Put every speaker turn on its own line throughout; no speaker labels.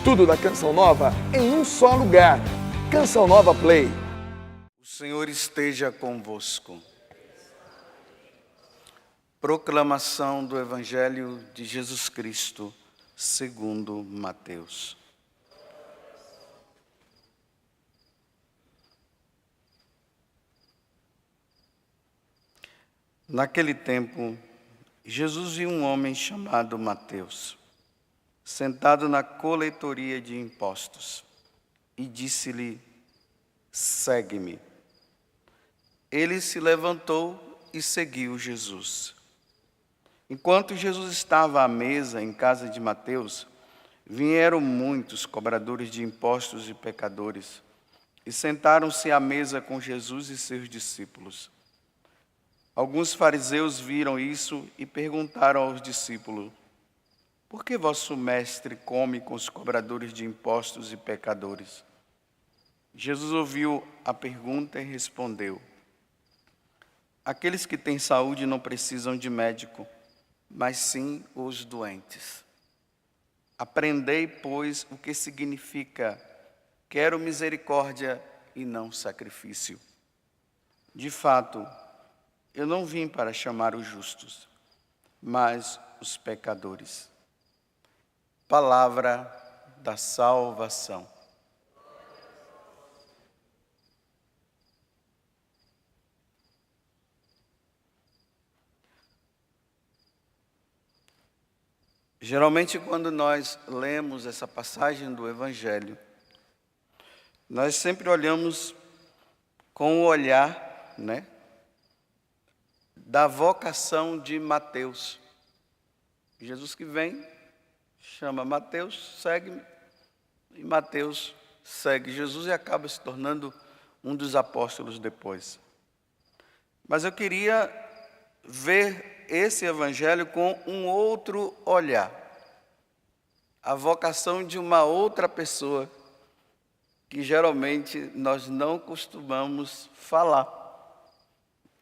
Tudo da Canção Nova em um só lugar. Canção Nova Play.
O Senhor esteja convosco. Proclamação do Evangelho de Jesus Cristo, segundo Mateus. Naquele tempo, Jesus viu um homem chamado Mateus, sentado na coletoria de impostos, e disse-lhe: segue-me. Ele se levantou e seguiu Jesus. Enquanto Jesus estava à mesa em casa de Mateus, vieram muitos cobradores de impostos e pecadores, e sentaram-se à mesa com Jesus e seus discípulos. Alguns fariseus viram isso e perguntaram aos discípulos: por que vosso mestre come com os cobradores de impostos e pecadores? Jesus ouviu a pergunta e respondeu: aqueles que têm saúde não precisam de médico, mas sim os doentes. Aprendei, pois, o que significa: quero misericórdia e não sacrifício. De fato, eu não vim para chamar os justos, mas os pecadores. Palavra da salvação. Geralmente, quando nós lemos essa passagem do Evangelho, nós sempre olhamos com o olhar, da vocação de Mateus. Jesus que vem, chama Mateus, segue-me, e Mateus segue Jesus e acaba se tornando um dos apóstolos depois. Mas eu queria ver esse evangelho com um outro olhar, a vocação de uma outra pessoa que geralmente nós não costumamos falar.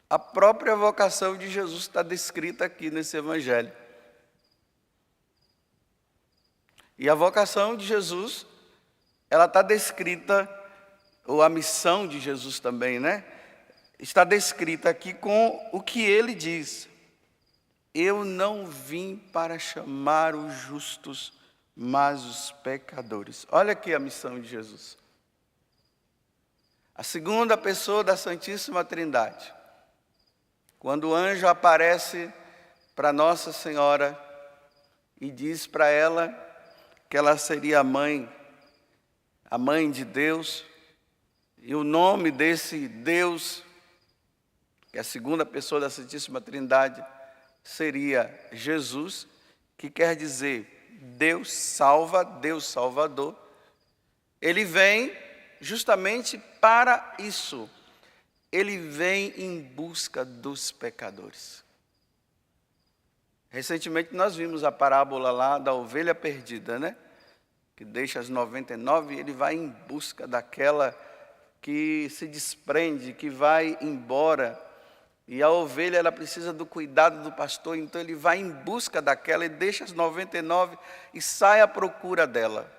A própria vocação de Jesus está descrita aqui nesse evangelho. E a vocação de Jesus, ela está descrita, ou a missão de Jesus também, está descrita aqui com o que ele diz: eu não vim para chamar os justos, mas os pecadores. Olha aqui a missão de Jesus. A segunda pessoa da Santíssima Trindade. Quando o anjo aparece para Nossa Senhora e diz para ela que ela seria a mãe de Deus, e o nome desse Deus, que é a segunda pessoa da Santíssima Trindade, seria Jesus, que quer dizer Deus salva, Deus Salvador. Ele vem justamente para isso. Ele vem em busca dos pecadores. Recentemente nós vimos a parábola lá da ovelha perdida, que deixa as 99 e ele vai em busca daquela que se desprende, que vai embora. E a ovelha, ela precisa do cuidado do pastor, então ele vai em busca daquela e deixa as 99 e sai à procura dela.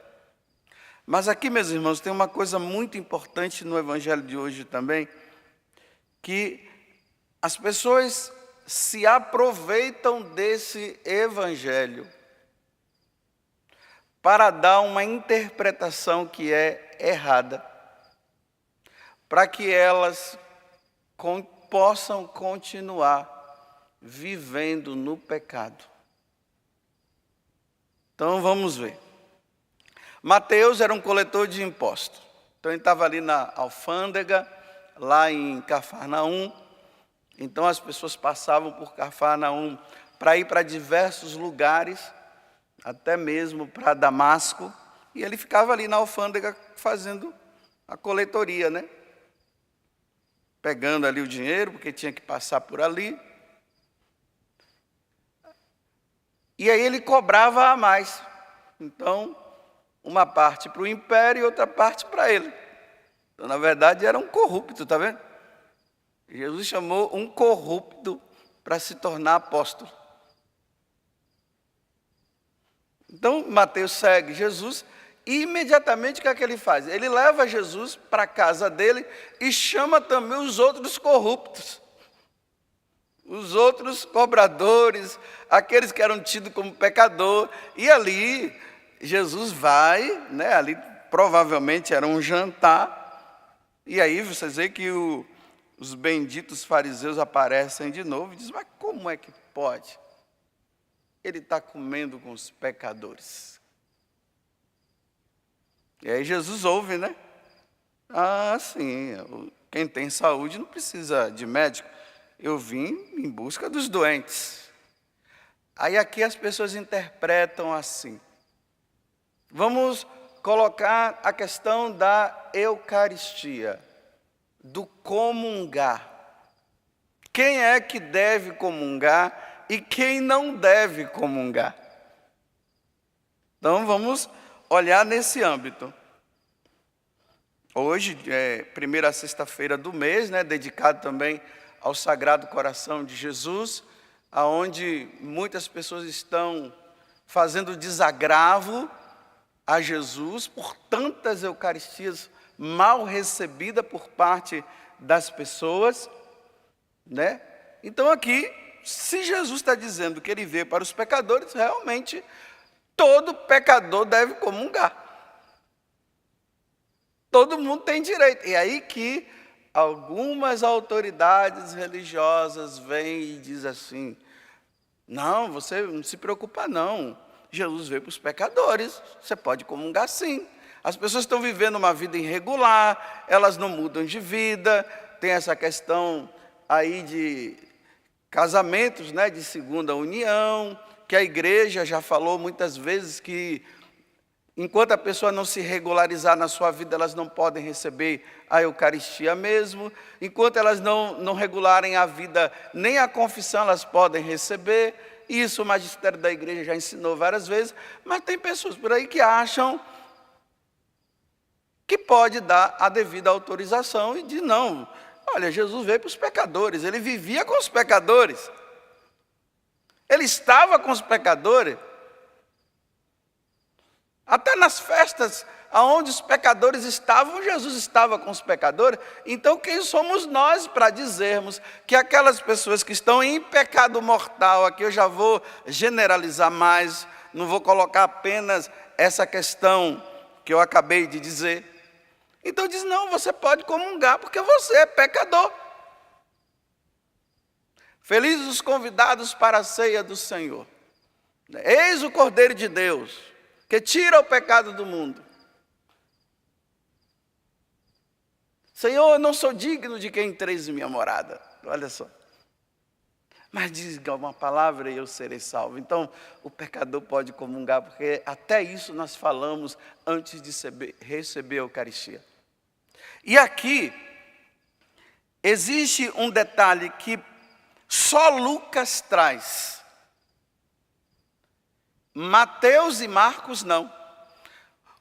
Mas aqui, meus irmãos, tem uma coisa muito importante no evangelho de hoje também, que as pessoas se aproveitam desse evangelho para dar uma interpretação que é errada, para que elas possam continuar vivendo no pecado. Então vamos ver. Mateus era um coletor de impostos. Então ele estava ali na alfândega, lá em Cafarnaum. Então as pessoas passavam por Cafarnaum para ir para diversos lugares, até mesmo para Damasco, e ele ficava ali na alfândega fazendo a coletoria, pegando ali o dinheiro, porque tinha que passar por ali. E aí ele cobrava a mais. Então, uma parte para o império e outra parte para ele. Então, na verdade, era um corrupto, está vendo? Jesus chamou um corrupto para se tornar apóstolo. Então, Mateus segue Jesus, E imediatamente o que é que ele faz? Ele leva Jesus para a casa dele e chama também os outros corruptos, os outros cobradores, aqueles que eram tidos como pecador. E ali Jesus vai, né, ali provavelmente era um jantar, e aí vocês veem que os benditos fariseus aparecem de novo e dizem: mas como é que pode? Ele está comendo com os pecadores. E aí Jesus ouve, né? Ah, sim, quem tem saúde não precisa de médico. Eu vim em busca dos doentes. Aí aqui as pessoas interpretam assim. Vamos colocar a questão da Eucaristia, do comungar. Quem é que deve comungar e quem não deve comungar? Então vamos olhar nesse âmbito. Hoje é primeira sexta-feira do mês, né, dedicado também ao Sagrado Coração de Jesus, aonde muitas pessoas estão fazendo desagravo a Jesus por tantas Eucaristias mal recebidas por parte das pessoas, né? Então aqui, se Jesus está dizendo que ele veio para os pecadores, realmente todo pecador deve comungar. Todo mundo tem direito. E aí que algumas autoridades religiosas vêm e dizem assim: não, você não se preocupa não, Jesus veio para os pecadores, você pode comungar sim. As pessoas estão vivendo uma vida irregular, elas não mudam de vida, tem essa questão aí de casamentos, né, de segunda união, que a igreja já falou muitas vezes que enquanto a pessoa não se regularizar na sua vida, elas não podem receber a Eucaristia mesmo. Enquanto elas não regularem a vida, nem a confissão elas podem receber. Isso o magistério da igreja já ensinou várias vezes. Mas tem pessoas por aí que acham que pode dar a devida autorização e diz: não, olha, Jesus veio para os pecadores, ele vivia com os pecadores. Ele estava com os pecadores. Até nas festas onde os pecadores estavam, Jesus estava com os pecadores. Então quem somos nós para dizermos que aquelas pessoas que estão em pecado mortal, aqui eu já vou generalizar mais, não vou colocar apenas essa questão que eu acabei de dizer. Então diz: não, você pode comungar porque você é pecador. Felizes os convidados para a ceia do Senhor. Eis o Cordeiro de Deus, que tira o pecado do mundo. Senhor, eu não sou digno de que entreis em minha morada. Olha só. Mas diga uma palavra e eu serei salvo. Então, o pecador pode comungar, porque até isso nós falamos antes de receber a Eucaristia. E aqui, existe um detalhe que só Lucas traz. Mateus e Marcos não.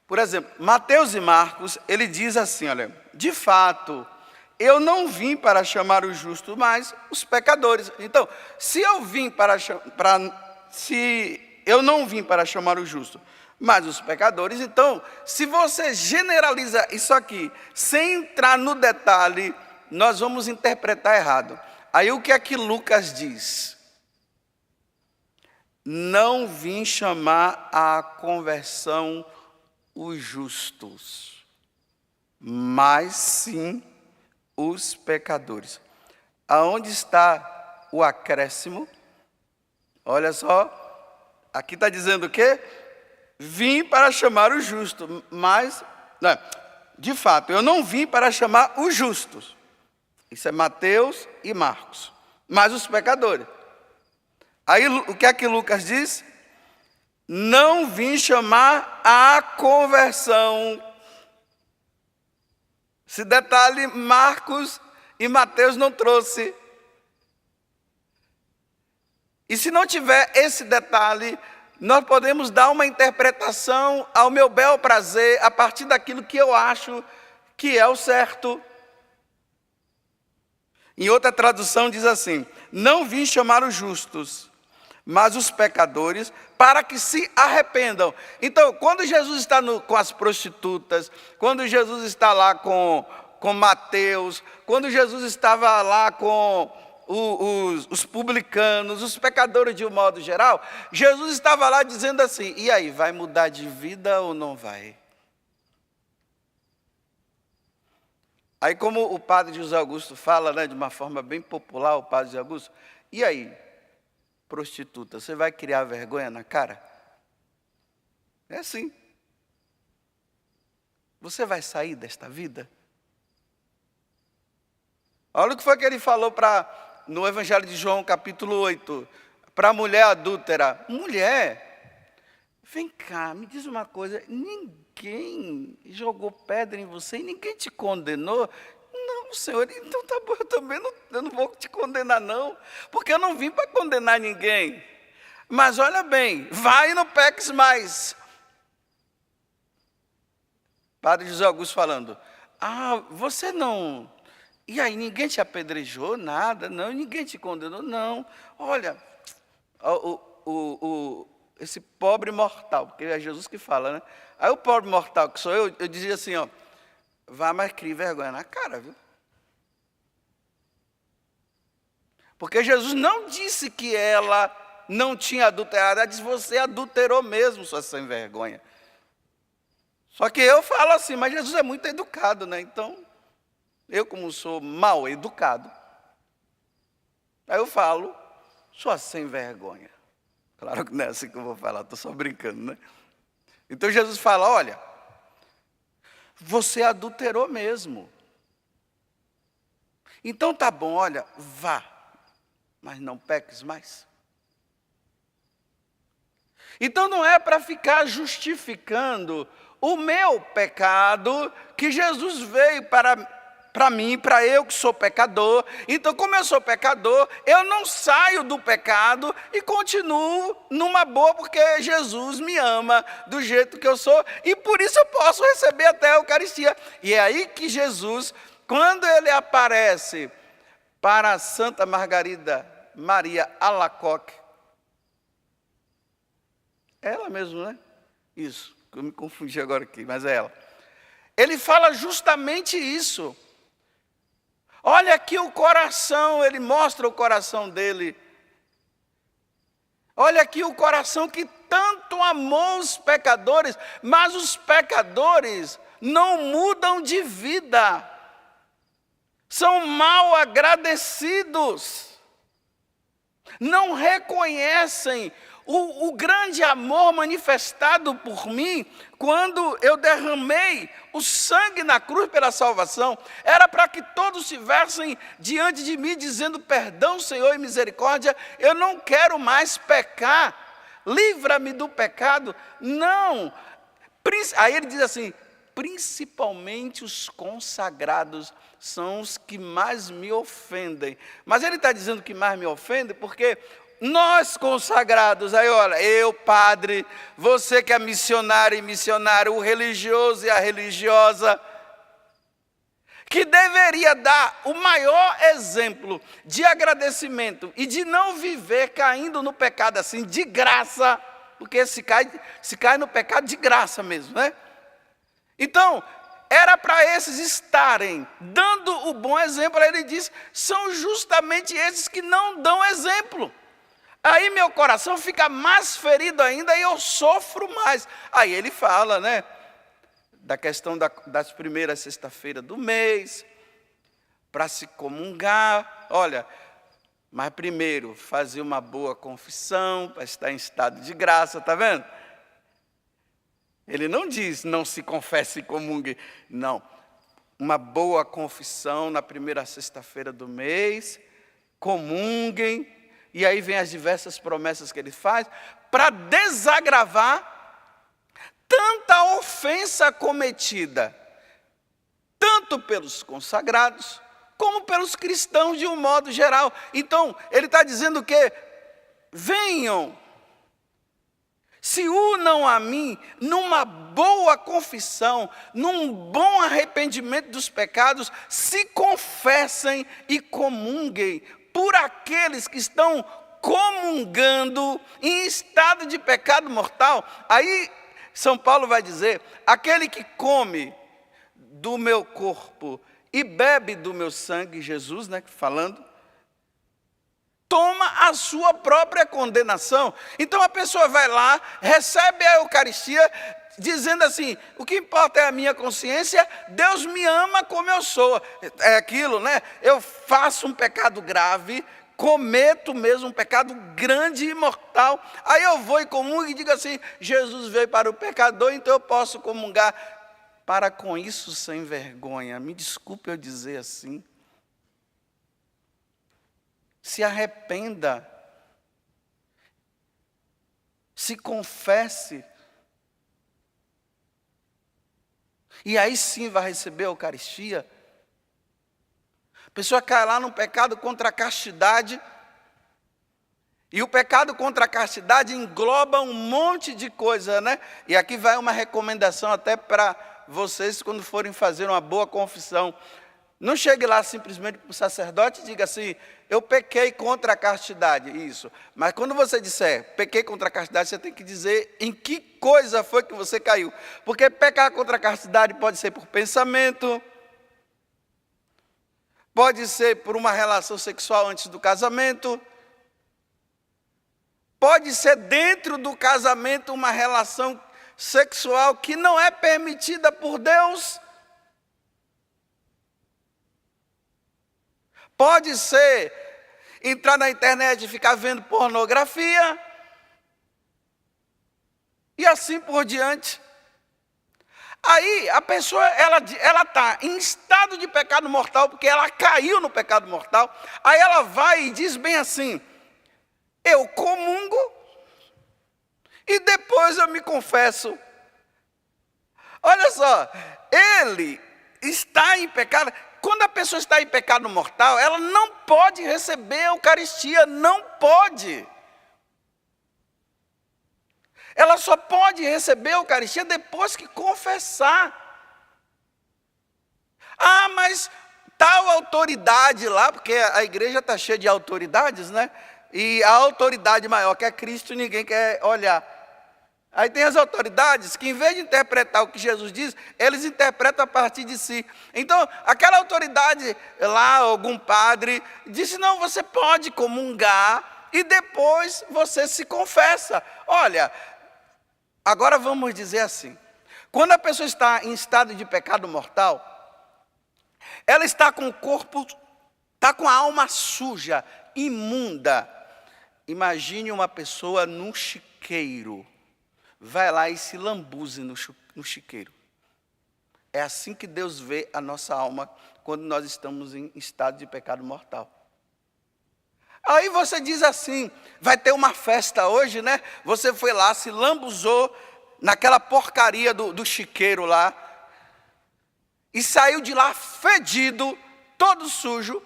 Por exemplo, Mateus e Marcos, ele diz assim, olha: de fato, eu não vim para chamar os justos, mas os pecadores. Então, se eu não vim para chamar os justos, mas os pecadores, então, se você generaliza isso aqui, sem entrar no detalhe, nós vamos interpretar errado. Aí o que é que Lucas diz? Não vim chamar à conversão os justos, mas sim os pecadores. Aonde está o acréscimo? Olha só, aqui está dizendo o quê? Vim para chamar os justos, mas, não, de fato, eu não vim para chamar os justos. Isso é Mateus e Marcos, mas os pecadores. Aí o que é que Lucas diz? Não vim chamar à conversão. Esse detalhe Marcos e Mateus não trouxe. E se não tiver esse detalhe, nós podemos dar uma interpretação ao meu bel prazer, a partir daquilo que eu acho que é o certo. Em outra tradução diz assim: não vim chamar os justos, mas os pecadores, para que se arrependam. Então, quando Jesus está com as prostitutas, quando Jesus está lá com Mateus, quando Jesus estava lá com os publicanos, os pecadores de um modo geral, Jesus estava lá dizendo assim: e aí, vai mudar de vida ou não vai? Aí, como o padre José Augusto fala, né, de uma forma bem popular, o padre José Augusto, e aí, prostituta, você vai criar vergonha na cara? É assim. Você vai sair desta vida? Olha o que foi que ele falou no Evangelho de João, capítulo 8, para a mulher adúltera. Mulher, vem cá, me diz uma coisa, ninguém jogou pedra em você e ninguém te condenou? Não, Senhor, então tá bom, eu não vou te condenar não, porque eu não vim para condenar ninguém. Mas olha bem, vai e não peques mais. Padre José Augusto falando: você não... E aí, ninguém te apedrejou, nada, não, ninguém te condenou, não. Olha, esse pobre mortal, porque é Jesus que fala, né? Aí o pobre mortal, que sou eu dizia assim, vá, mas crie vergonha na cara, viu? Porque Jesus não disse que ela não tinha adulterado, ela disse: você adulterou mesmo, sua sem vergonha. Só que eu falo assim, mas Jesus é muito educado, né? Então, eu como sou mal educado, aí eu falo: sua sem vergonha. Claro que não é assim que eu vou falar, estou só brincando, né? Então Jesus fala: olha, você adulterou mesmo. Então tá bom, olha, vá, mas não peques mais. Então não é para ficar justificando o meu pecado que Jesus veio para mim, para eu que sou pecador. Então, como eu sou pecador, eu não saio do pecado e continuo numa boa, porque Jesus me ama do jeito que eu sou, e por isso eu posso receber até a Eucaristia. E é aí que Jesus, quando ele aparece para Santa Margarida Maria Alacoque, ela mesmo, né? Isso, eu me confundi agora aqui, mas é ela. Ele fala justamente isso. Olha aqui o coração, ele mostra o coração dele. Olha aqui o coração que tanto amou os pecadores, mas os pecadores não mudam de vida. São mal agradecidos. Não reconhecem o grande amor manifestado por mim quando eu derramei o sangue na cruz pela salvação. Era para que todos estivessem diante de mim dizendo: perdão, Senhor, e misericórdia, eu não quero mais pecar, livra-me do pecado. Não, aí ele diz assim: principalmente os consagrados são os que mais me ofendem. Mas ele está dizendo que mais me ofendem porque nós consagrados, aí olha, eu padre, você que é missionário e missionário, o religioso e a religiosa, que deveria dar o maior exemplo de agradecimento e de não viver caindo no pecado assim, de graça, porque se cai no pecado de graça mesmo, né? Então, era para esses estarem dando o bom exemplo. Aí ele diz: são justamente esses que não dão exemplo. Aí meu coração fica mais ferido ainda e eu sofro mais. Aí ele fala, né, da questão das primeiras sexta-feiras do mês, para se comungar. Olha, mas primeiro fazer uma boa confissão, para estar em estado de graça, está vendo? Ele não diz: não se confesse e comungue. Não, uma boa confissão na primeira sexta-feira do mês, comunguem. E aí vem as diversas promessas que ele faz para desagravar tanta ofensa cometida, tanto pelos consagrados, como pelos cristãos de um modo geral. Então, ele está dizendo que venham, se unam a mim numa boa confissão, num bom arrependimento dos pecados, se confessem e comunguem por aqueles que estão comungando em estado de pecado mortal. Aí São Paulo vai dizer: aquele que come do meu corpo e bebe do meu sangue, Jesus, né, falando, toma a sua própria condenação. Então a pessoa vai lá, recebe a Eucaristia, dizendo assim: o que importa é a minha consciência, Deus me ama como eu sou. É aquilo, né? Eu faço um pecado grave, cometo mesmo um pecado grande e mortal. Aí eu vou e comungo e digo assim: Jesus veio para o pecador, então eu posso comungar. Para com isso sem vergonha. Me desculpe eu dizer assim. Se arrependa. Se confesse. E aí sim vai receber a Eucaristia. A pessoa cai lá num pecado contra a castidade. E o pecado contra a castidade engloba um monte de coisa, né? E aqui vai uma recomendação até para vocês quando forem fazer uma boa confissão. Não chegue lá simplesmente para o sacerdote e diga assim: eu pequei contra a castidade, isso. Mas quando você disser pequei contra a castidade, você tem que dizer em que coisa foi que você caiu. Porque pecar contra a castidade pode ser por pensamento, pode ser por uma relação sexual antes do casamento, pode ser dentro do casamento uma relação sexual que não é permitida por Deus. Pode ser entrar na internet e ficar vendo pornografia. E assim por diante. Aí a pessoa, ela está em estado de pecado mortal, porque ela caiu no pecado mortal. Aí ela vai e diz bem assim: eu comungo e depois eu me confesso. Olha só, ele está em pecado. Quando a pessoa está em pecado mortal, ela não pode receber a Eucaristia, não pode. Ela só pode receber a Eucaristia depois que confessar. Ah, mas tal autoridade lá, porque a igreja está cheia de autoridades, né? E a autoridade maior que é Cristo, ninguém quer olhar. Aí tem as autoridades que, em vez de interpretar o que Jesus diz, eles interpretam a partir de si. Então, aquela autoridade lá, algum padre, disse: não, você pode comungar e depois você se confessa. Olha, agora vamos dizer assim: quando a pessoa está em estado de pecado mortal, ela está com o corpo, está com a alma suja, imunda. Imagine uma pessoa num chiqueiro. Vai lá e se lambuze no chiqueiro. É assim que Deus vê a nossa alma quando nós estamos em estado de pecado mortal. Aí você diz assim: vai ter uma festa hoje, né? Você foi lá, se lambuzou naquela porcaria do chiqueiro lá, e saiu de lá fedido, todo sujo.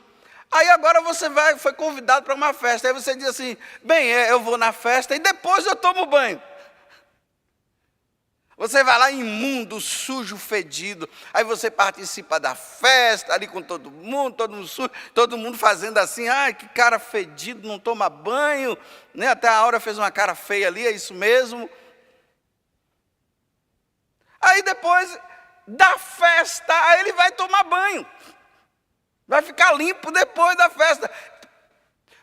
Aí agora você foi convidado para uma festa. Aí você diz assim: bem, eu vou na festa e depois eu tomo banho. Você vai lá imundo, sujo, fedido. Aí você participa da festa ali com todo mundo sujo, todo mundo fazendo assim: ai, que cara fedido, não toma banho, né? Até a Aura fez uma cara feia ali, é isso mesmo. Aí depois da festa, aí ele vai tomar banho. Vai ficar limpo depois da festa.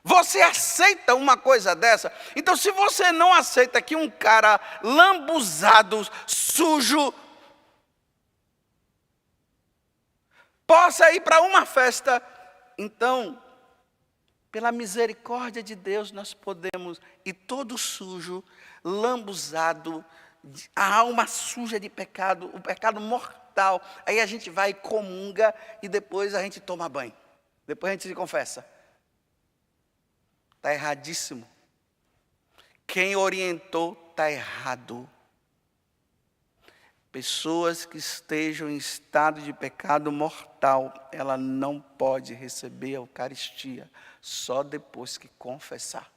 Você aceita uma coisa dessa? Então, se você não aceita que um cara lambuzado, sujo, possa ir para uma festa, então, pela misericórdia de Deus, nós podemos ir todo sujo, lambuzado, a alma suja de pecado, o pecado mortal. Aí a gente vai e comunga e depois a gente toma banho. Depois a gente se confessa. Está erradíssimo. Quem orientou está errado. Pessoas que estejam em estado de pecado mortal, ela não pode receber a Eucaristia, só depois que confessar.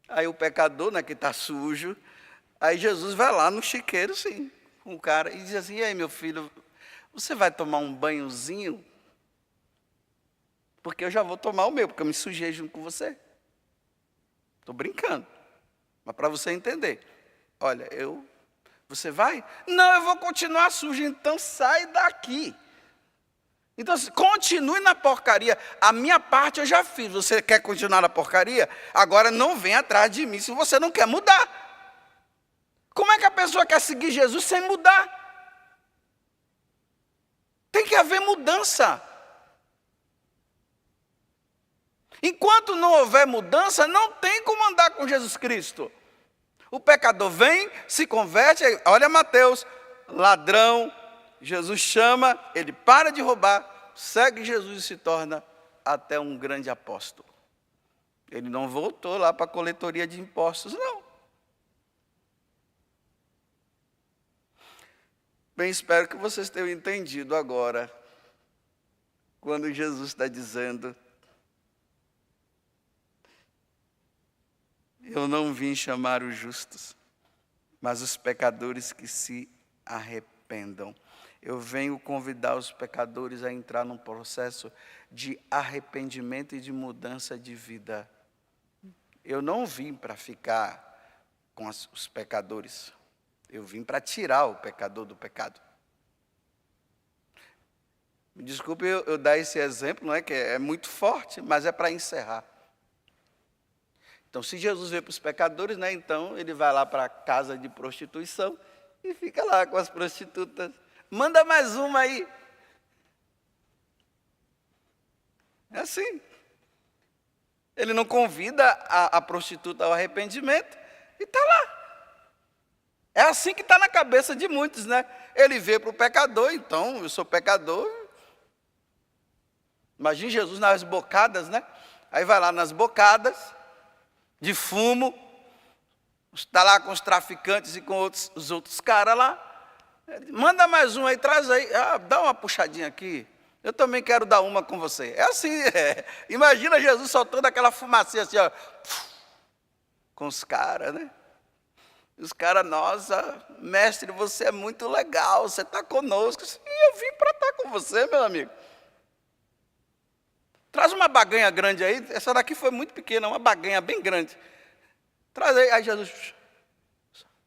Aí o pecador, né, que está sujo, aí Jesus vai lá no chiqueiro, sim, com o cara, e diz assim: e aí, meu filho, você vai tomar um banhozinho? porque eu já vou tomar o meu, porque eu me sujei junto com você. Estou brincando, mas para você entender. Olha, você vai? Não, eu vou continuar sujo, então sai daqui. Então, continue na porcaria. A minha parte eu já fiz. Você quer continuar na porcaria? Agora não vem atrás de mim se você não quer mudar. Como é que a pessoa quer seguir Jesus sem mudar? Tem que haver mudança. Enquanto não houver mudança, não tem como andar com Jesus Cristo. O pecador vem, se converte, olha Mateus, ladrão, Jesus chama, ele para de roubar, segue Jesus e se torna até um grande apóstolo. Ele não voltou lá para a coletoria de impostos, não. Bem, espero que vocês tenham entendido agora, quando Jesus está dizendo: eu não vim chamar os justos, mas os pecadores que se arrependam. Eu venho convidar os pecadores a entrar num processo de arrependimento e de mudança de vida. Eu não vim para ficar com os pecadores. Eu vim para tirar o pecador do pecado. Me desculpe eu dar esse exemplo, não é que é muito forte, mas é para encerrar. Então, se Jesus veio para os pecadores, né, então ele vai lá para a casa de prostituição e fica lá com as prostitutas. Manda mais uma aí. É assim. Ele não convida a prostituta ao arrependimento e está lá. É assim que está na cabeça de muitos, né? Ele veio para o pecador, então eu sou pecador. Imagine Jesus nas bocadas, né? Aí vai lá nas bocadas de fumo, está lá com os traficantes e com os outros caras lá. Manda mais um aí, traz aí, dá uma puxadinha aqui. Eu também quero dar uma com você. É assim, Imagina Jesus soltando aquela fumacinha assim, ó, com os caras, né? Os caras, nossa, mestre, você é muito legal, você está conosco. E eu vim para estar com você, meu amigo. Traz uma baganha grande aí, essa daqui foi muito pequena, uma baganha bem grande. Traz aí Jesus.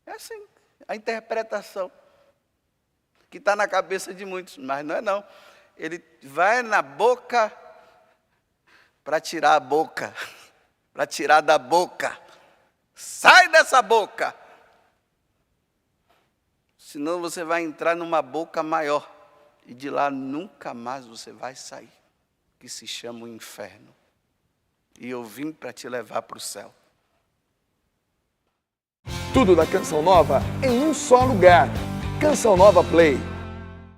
É assim, a interpretação que está na cabeça de muitos, mas não é não. Ele vai na boca para tirar a boca, para tirar da boca. Sai dessa boca! Senão você vai entrar numa boca maior e de lá nunca mais você vai sair, que se chama o inferno. E eu vim para te levar para o céu.
Tudo da Canção Nova em um só lugar. Canção Nova Play.